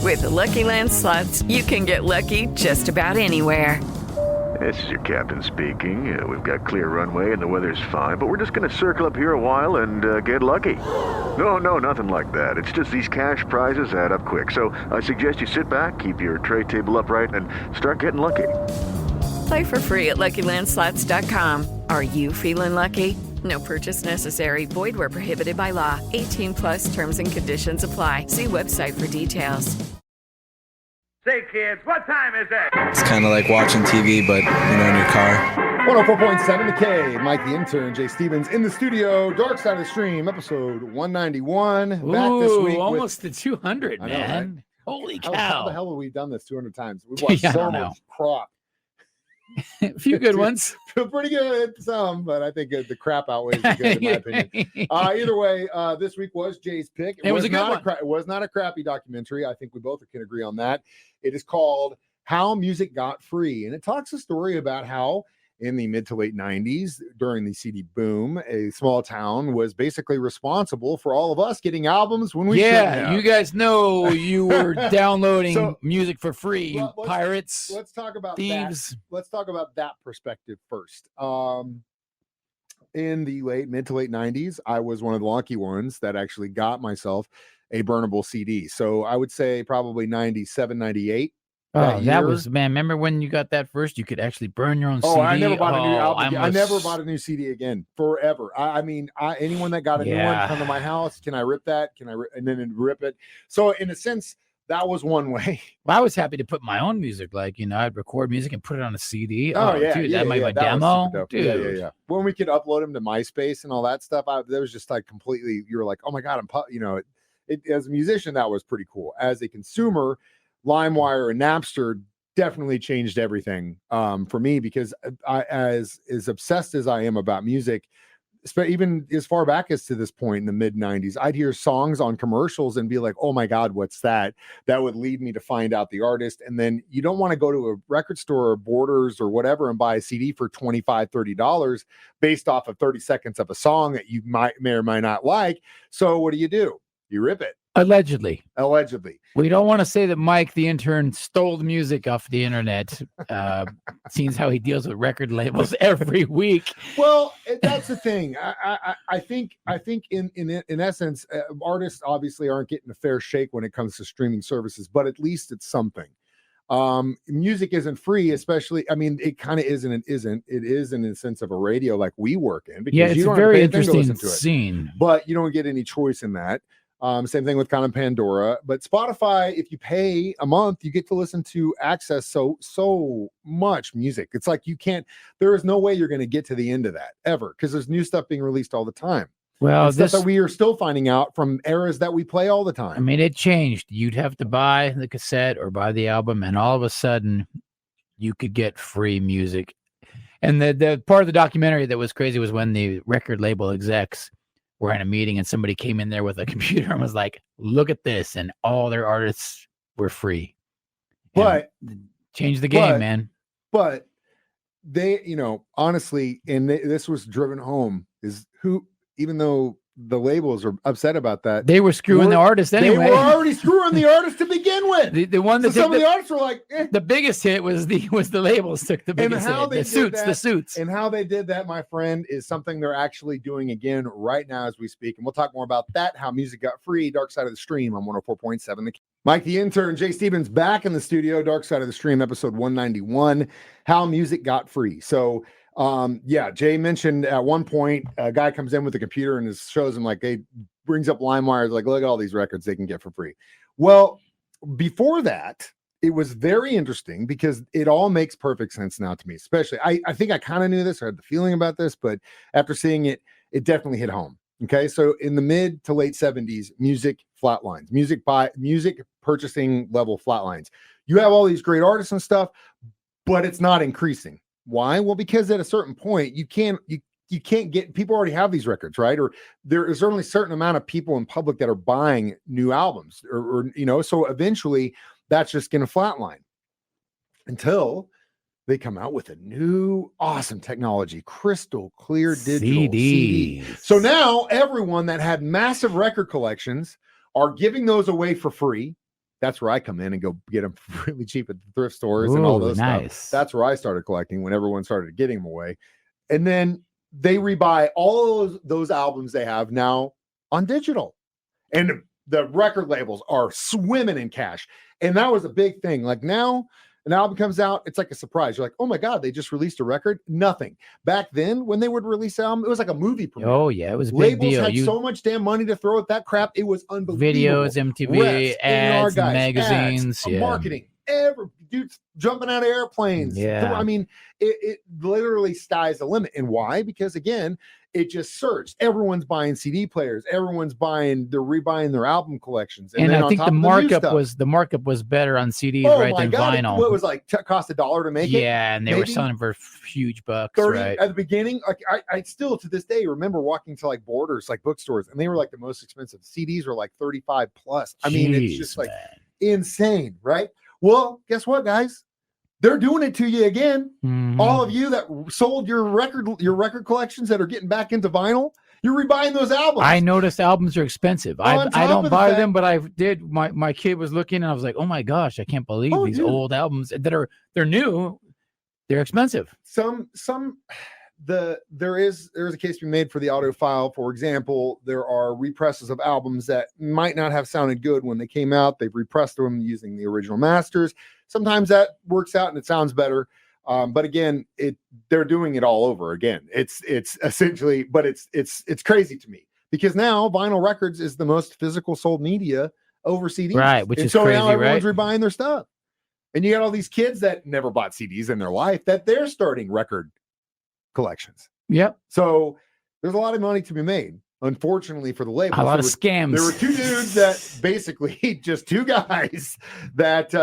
With the Lucky Land Slots, you can get lucky just about anywhere. This is your captain speaking. We've got clear runway and the weather's fine, but we're just going to circle up here a while and get lucky. No, nothing like that. It's just these cash prizes add up quick. So I suggest you sit back, keep your tray table upright, and start getting lucky. Play for free at LuckyLandSlots.com. Are you feeling lucky? No purchase necessary. Void where prohibited by law. 18 plus terms and conditions apply. See website for details. Say, kids, what time is it? It's kind of like watching TV, but, in your car. 104.7 The K. Mike the Intern, Jay Stevens in the studio. Dark Side of the Stream, episode 191. Back this week. Almost to 200, man. Know, right? Holy cow. How the hell have we done this 200 times? We've watched so much crap. A few good ones. Pretty good, some, but I think the crap outweighs the good, in my opinion. Either way, this week was Jay's pick. It was a good one. It was not a crappy documentary. I think we both can agree on that. It is called How Music Got Free, and it talks a story about how in the mid to late 90s, during the CD boom, a small town was basically responsible for all of us getting albums when we shouldn't have. You guys know you were downloading music for free, pirates. Let's talk about thieves. That. Let's talk about that perspective first. In the mid to late 90s, I was one of the lucky ones that actually got myself a burnable CD. So I would say probably 97, 98. That was, man, remember when you got that first? You could actually burn your own CD. I never bought a new album. I never bought a new CD again forever. I mean, anyone that got a new one come to my house, can I rip that? And then rip it? So in a sense, that was one way. Well, I was happy to put my own music. I'd record music and put it on a CD. Dude, that might be a demo. Dude. Yeah. When we could upload them to MySpace and all that stuff, that was just like completely, you were like, oh my God, as a musician, that was pretty cool. As a consumer, LimeWire and Napster definitely changed everything for me, because I, as obsessed as I am about music, even as far back as to this point in the mid 90s, I'd hear songs on commercials and be like, oh my God, what's that? That would lead me to find out the artist. And then you don't want to go to a record store or Borders or whatever and buy a CD for $25, $30 based off of 30 seconds of a song that you may or might not like. So what do? You rip it. Allegedly. We don't want to say that Mike, the intern, stole the music off the internet. Seems how he deals with record labels every week. Well, that's the thing. I think in essence, artists obviously aren't getting a fair shake when it comes to streaming services, but at least it's something. Music isn't free, especially. I mean, it kind of is and it isn't. It is in the sense of a radio like we work in, because it's you don't a very have to pay attention to interesting listen to it, scene, but you don't get any choice in that. Same thing with kind of Pandora, but Spotify, if you pay a month, you get to listen to access so much music. It's like there is no way you're going to get to the end of that ever, because there's new stuff being released all the time. Well, stuff that we are still finding out from eras that we play all the time. I mean, it changed. You'd have to buy the cassette or buy the album, and all of a sudden you could get free music. And the part of the documentary that was crazy was when the record label execs were in a meeting and somebody came in there with a computer and was like, look at this. And all their artists were free. But changed the game, man. But they, honestly, and this was driven home, is even though the labels are upset about that, they were screwing the artist anyway. They were already screwing the artist to begin with. The one that some of the artists were like, the biggest hit was the labels took the biggest hit. The suits. And how they did that, my friend, is something they're actually doing again right now as we speak. And we'll talk more about that, how music got free. Dark Side of the Stream on 104.7. Mike the Intern, Jay Stevens back in the studio. Dark Side of the Stream, episode 191, how music got free. So Jay mentioned at one point a guy comes in with a computer and shows him, like, they brings up LimeWire, like, look at all these records they can get for free. Well, before that, it was very interesting because it all makes perfect sense now to me. Especially, I think I kind of knew this, I had the feeling about this, but after seeing it, it definitely hit home. Okay, so in the mid to late 70s, music flatlines, music purchasing level flatlines. You have all these great artists and stuff, but it's not increasing. Why? Well, because at a certain point, you can't get, people already have these records, right? Or there is only a certain amount of people in public that are buying new albums, or so eventually that's just going to flatline until they come out with a new awesome technology, crystal clear digital CD. So now everyone that had massive record collections are giving those away for free. That's where I come in and go get them really cheap at the thrift stores and all Ooh, those nice. stuff. That's where I started collecting when everyone started getting them away. And then they rebuy all those albums they have now on digital. And the record labels are swimming in cash. And that was a big thing. Like now, an album comes out, it's like a surprise. You're like, oh my God, they just released a record? Nothing. Back then, when they would release an album, it was like a movie premiere. Oh, yeah, it was a big Labels deal. had so much damn money to throw at that crap. It was unbelievable. Videos, MTV, Refs, A&R ads, guys, magazines, ads, marketing. Dudes jumping out of airplanes. Yeah. I mean, it literally sky's the limit. And why? Because again, it just surged. Everyone's buying CD players. They're rebuying their album collections. And then I think the markup was better on CDs, right, my than God, vinyl. What was like cost $1 to make it? Yeah, and they were selling for huge bucks, 30 right? at the beginning. Like I still to this day remember walking to like Borders, like bookstores, and they were like the most expensive. CDs were like 35 plus. I mean, it's just like insane, right? Well, guess what, guys? They're doing it to you again. Mm-hmm. All of you that sold your record collections that are getting back into vinyl, you're rebuying those albums. I noticed albums are expensive. I don't buy them, but I did. My kid was looking, and I was like, "Oh my gosh, I can't believe these old albums they're new. They're expensive." There's a case to be made for the audiophile. For example, there are represses of albums that might not have sounded good when they came out. They've repressed them using the original masters. Sometimes that works out and it sounds better. But again, they're doing it all over again. It's essentially, but it's crazy to me because now vinyl records is the most physical sold media over CDs. Right, which is so crazy, now everyone's right? rebuying their stuff. And you got all these kids that never bought CDs in their life that they're starting record collections. Yep. So there's a lot of money to be made. Unfortunately for the labels, a lot of scams. There were two dudes that basically just two guys that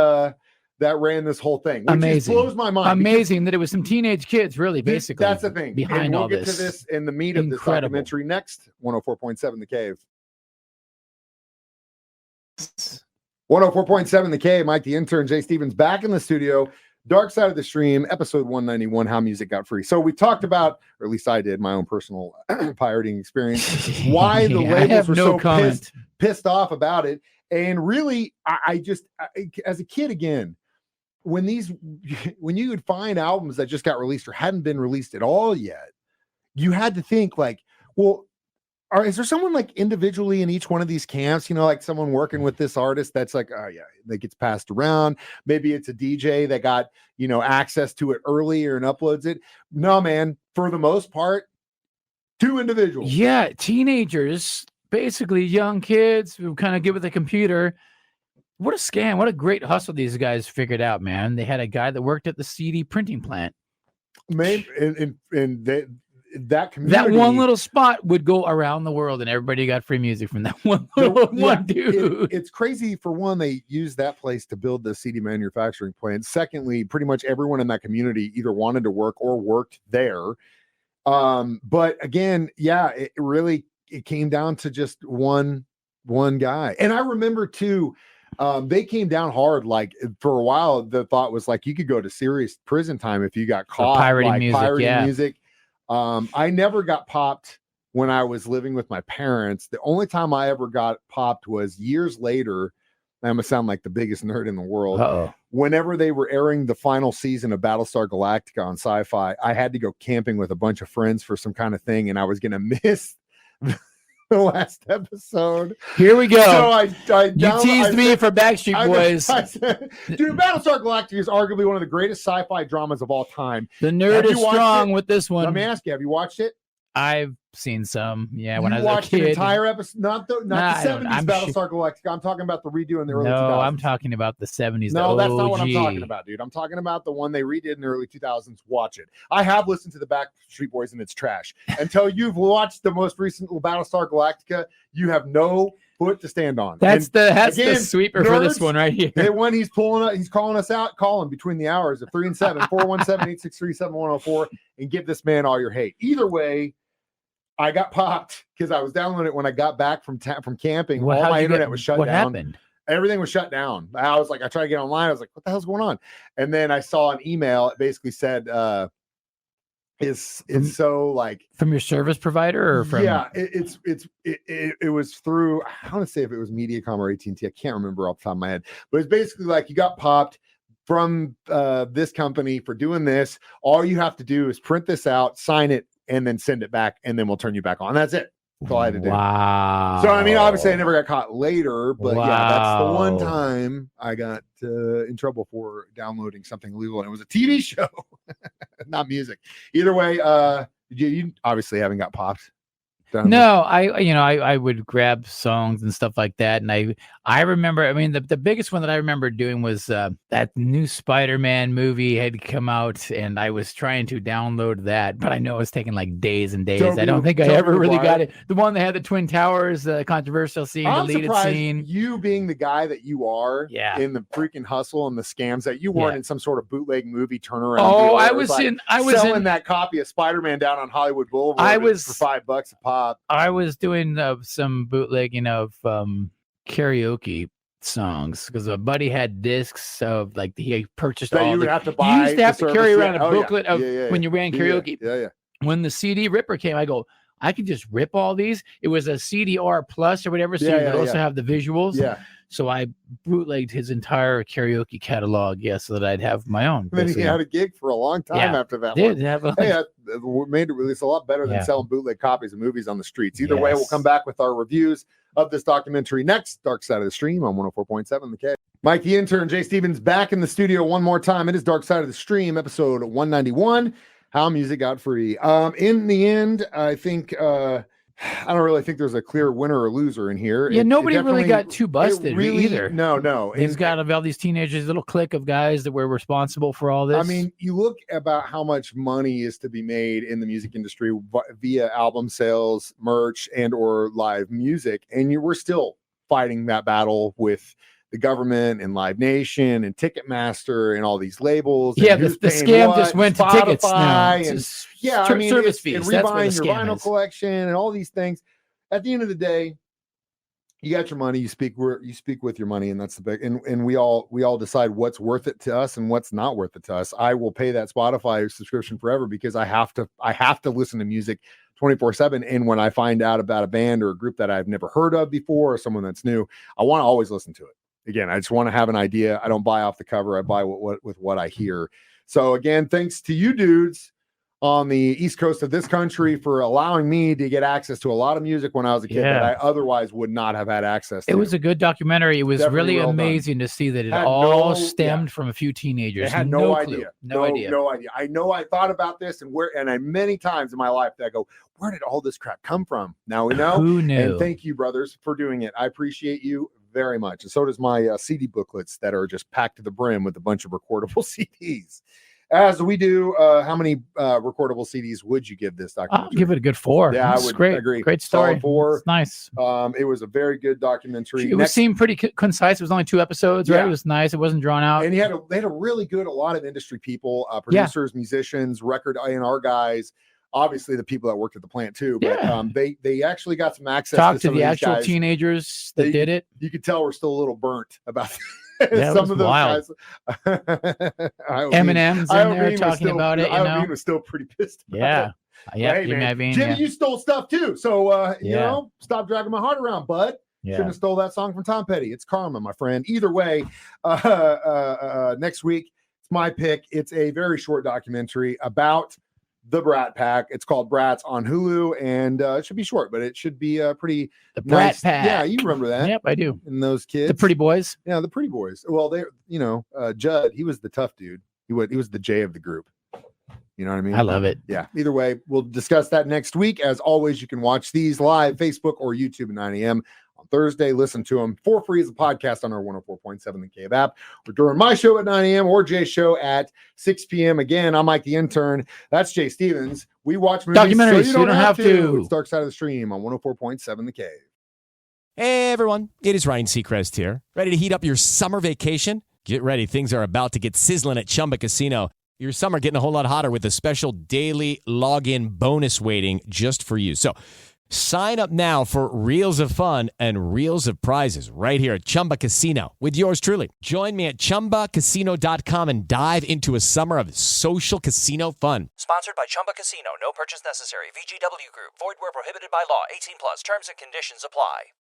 ran this whole thing. Which Amazing. Blows my mind. Amazing that it was some teenage kids, really, basically. That's the thing. Behind we'll all get this. to this in the meat of this documentary next. 104.7 The Cave. 104.7 The Cave. Mike the Intern, Jay Stevens back in the studio. Dark Side of the Stream, episode 191, How Music Got Free. So we talked about, or at least I did, my own personal pirating experience, why the labels were so pissed off about it. And really, I just, as a kid again, when you would find albums that just got released or hadn't been released at all yet, you had to think like, well, is there someone like individually in each one of these camps, like someone working with this artist that's like, oh yeah, that gets passed around. Maybe it's a DJ that got, access to it earlier and uploads it. No, man, for the most part, two individuals. Yeah. Teenagers, basically young kids who kind of get with a computer. What a scam. What a great hustle these guys figured out, man. They had a guy that worked at the CD printing plant. Maybe, and that community, that one little spot would go around the world and everybody got free music from that one dude. It's crazy. For one, they used that place to build the CD manufacturing plant. Secondly, pretty much everyone in that community either wanted to work or worked there. But again, yeah, it came down to just one guy. And I remember too, they came down hard. Like for a while, the thought was like you could go to serious prison time if you got caught pirating music. I never got popped when I was living with my parents. The only time I ever got popped was years later. I'm gonna sound like the biggest nerd in the world. Uh-oh. Whenever they were airing the final season of Battlestar Galactica on Sci-Fi, I had to go camping with a bunch of friends for some kind of thing, and I was gonna miss the last episode. Here we go. So you teased me for Backstreet Boys. Dude, Battlestar Galactica is arguably one of the greatest sci-fi dramas of all time. The nerd is strong with this one. Let me ask you, have you watched it? I've seen some. Yeah, when I was watched a kid. The entire episode, not the 70s Battlestar Galactica. I'm talking about the redo in the early 2000s. No, I'm talking about the 70s. No, that's not what I'm talking about, dude. I'm talking about the one they redid in the early 2000s. Watch it. I have listened to the Backstreet Boys and it's trash. Until you've watched the most recent Battlestar Galactica, you have no foot to stand on. That's the sweeper nerds, for this one right here. When he's calling us out, call him between the hours of 3 and 7, 417-863-7104, and give this man all your hate. Either way, I got popped because I was downloading it when I got back from camping. All my internet was shut down. What happened? Everything was shut down. I tried to get online. I was like, what the hell's going on? And then I saw an email. It basically said, is so like from your service provider or from it was through, I want to say if it was Mediacom or AT&T, I can't remember off the top of my head, but it's basically like you got popped from this company for doing this. All you have to do is print this out, sign it, and then send it back, and then we'll turn you back on. That's it. That's all I had to do. Wow. So I mean, obviously I never got caught later, but yeah, that's the one Wow. time I got in trouble for downloading something illegal, and it was a TV show, not music. Either way, you obviously haven't got popped. No, I would grab songs and stuff like that, and I remember. I mean, the biggest one that I remember doing was that new Spider-Man movie had come out, and I was trying to download that, but I know it was taking like days and days. I don't think I ever really got it. The one that had the Twin Towers, the controversial scene, I'm deleted surprised scene. You being the guy that you are, in the freaking hustle and the scams, that you weren't in some sort of bootleg movie turnaround. Oh, deal. I was selling that copy of Spider-Man down on Hollywood Boulevard for $5 a pop. I was doing some bootlegging of karaoke songs because a buddy had discs of like he purchased that all. You would have to buy. You used to have to carry around a booklet of yeah, when you ran karaoke. Yeah. When the CD ripper came, I go, I could just rip all these. It was a CDR plus or whatever, so you could also have the visuals. Yeah. So I bootlegged his entire karaoke catalog, so that I'd have my own. And then he had a gig for a long time after that. Made it release a lot better than selling bootleg copies of movies on the streets. Either way, we'll come back with our reviews of this documentary next. Dark Side of the Stream on 104.7 The K. Mike the Intern, Jay Stevens back in the studio one more time. It is Dark Side of the Stream, episode 191. How music got free. In the end, I think I don't really think there's a clear winner or loser in here. Yeah, nobody really got too busted either. No. He's got all these teenagers, little clique of guys that were responsible for all this. I mean, you look about how much money is to be made in the music industry via album sales, merch, and or live music, and we're still fighting that battle with the government and Live Nation and Ticketmaster and all these labels. Yeah, the scam just went to tickets now. And, service fees. And rebuying your vinyl collection and all these things. At the end of the day, you got your money. You speak with your money, and that's the big. And we all decide what's worth it to us and what's not worth it to us. I will pay that Spotify subscription forever because I have to listen to music 24/7. And when I find out about a band or a group that I've never heard of before or someone that's new, I want to always listen to it. Again, I just want to have an idea. I don't buy off the cover. I buy with what I hear. So again, thanks to you dudes on the East Coast of this country for allowing me to get access to a lot of music when I was a kid that I otherwise would not have had access to. It was a good documentary. It was really amazing to see that it all stemmed from a few teenagers. I had no idea. No idea. I know I thought about this and I many times in my life that I go, where did all this crap come from? Now we know. Who knew? And thank you, brothers, for doing it. I appreciate you very much. And so does my CD booklets that are just packed to the brim with a bunch of recordable CDs. As we do, how many recordable CDs would you give this documentary? I'll give it a good 4. Yeah, I would agree. Great story. Solid 4. It's nice. It was a very good documentary. It seemed pretty concise. It was only 2 episodes, right? It was nice. It wasn't drawn out. And they had a really good, a lot of industry people, producers, musicians, record A&R guys. Obviously, the people that worked at the plant too, but they actually got some access. Talk to the actual guys. Teenagers that did it. You could tell we're still a little burnt about some of those wild. Guys. Eminem's in there talking about it. Iovine was still pretty pissed. Yeah. Hey, man, Jimmy, you stole stuff too. So stop dragging my heart around, bud. Shouldn't have stole that song from Tom Petty. It's karma, my friend. Either way, next week it's my pick. It's a very short documentary about the Brat Pack. It's called Brats on Hulu, and it should be short, but it should be pretty. The Brat nice. Pack. Yeah, you remember that? Yep, I do. And those kids, the pretty boys. Yeah, the pretty boys. Well, they, Judd, he was the tough dude. He was the J of the group. You know what I mean? I love it. Yeah. Either way, we'll discuss that next week. As always, you can watch these live, Facebook or YouTube at 9 a.m. on Thursday. Listen to them for free as a podcast on our 104.7 The Cave app, or during my show at 9 a.m. or Jay's show at 6 p.m. Again, I'm Mike the Intern. That's Jay Stevens. We watch movies documentaries, so you don't have to. It's Dark Side of the Stream on 104.7 The Cave. Hey, everyone. It is Ryan Seacrest here. Ready to heat up your summer vacation? Get ready. Things are about to get sizzling at Chumba Casino. Your summer getting a whole lot hotter with a special daily login bonus waiting just for you. So Sign up now for Reels of Fun and Reels of Prizes right here at Chumba Casino with yours truly. Join me at ChumbaCasino.com and dive into a summer of social casino fun. Sponsored by Chumba Casino. No purchase necessary. VGW Group. Void where prohibited by law. 18 plus. Terms and conditions apply.